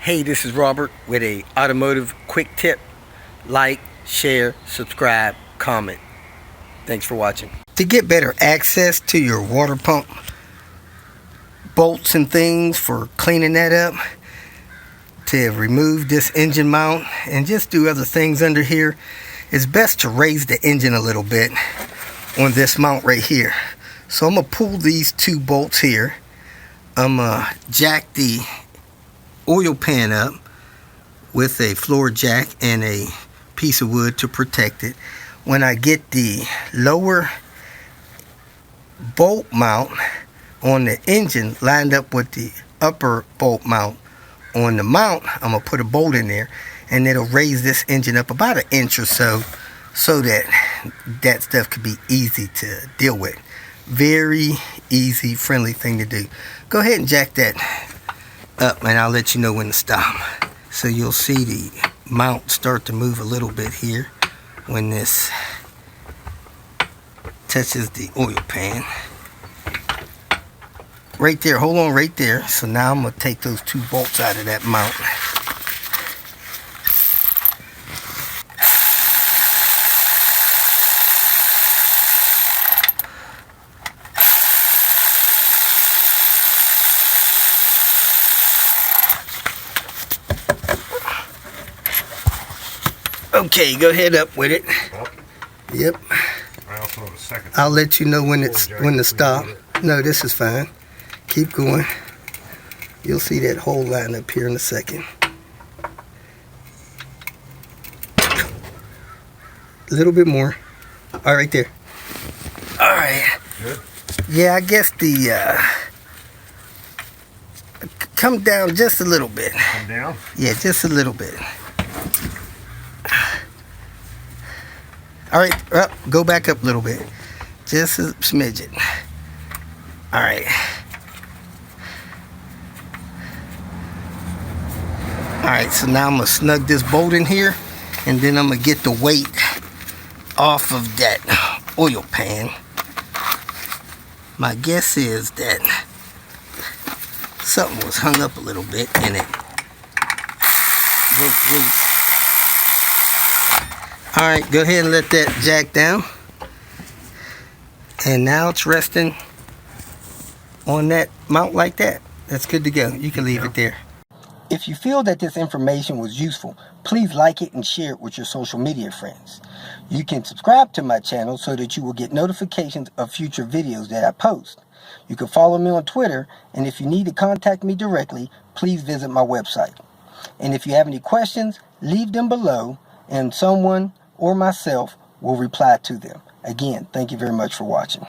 Hey, this is Robert with a automotive quick tip. Like, share, subscribe, comment. Thanks for watching. To get better access to your water pump bolts and things for cleaning that up, to remove this engine mount and just do other things under here, it's best to raise the engine a little bit on this mount right here. So I'm going to pull these two bolts here. I'm going to jack the oil pan up with a floor jack and a piece of wood to protect it. When I get the lower bolt mount on the engine lined up with the upper bolt mount on the mount, I'm going to put a bolt in there and it'll raise this engine up about an inch or so that that stuff could be easy to deal with. Very easy, friendly thing to do. Go ahead and jack that up and I'll let you know when to stop. So you'll see the mount start to move a little bit here when this touches the oil pan. Right there, hold on right there. So now I'm going to take those two bolts out of that mount. Okay, go ahead up with it. Yep. I'll let you know when to stop. No, this is fine. Keep going. You'll see that hole line up here in a second. A little bit more. All right there. All right. Good. Yeah, I guess the come down just a little bit. Come down? Yeah, just a little bit. All right, up, go back up a little bit. Just a smidgen. All right. All right, so now I'm gonna snug this bolt in here and then I'm gonna get the weight off of that oil pan. My guess is that something was hung up a little bit and it broke loose. Alright, go ahead and let that jack down. And now it's resting on that mount like that. That's good to go. You can leave it there. If you feel that this information was useful, please like it and share it with your social media friends. You can subscribe to my channel so that you will get notifications of future videos that I post. You can follow me on Twitter, and if you need to contact me directly, please visit my website. And if you have any questions, leave them below and someone or myself will reply to them. Again, thank you very much for watching.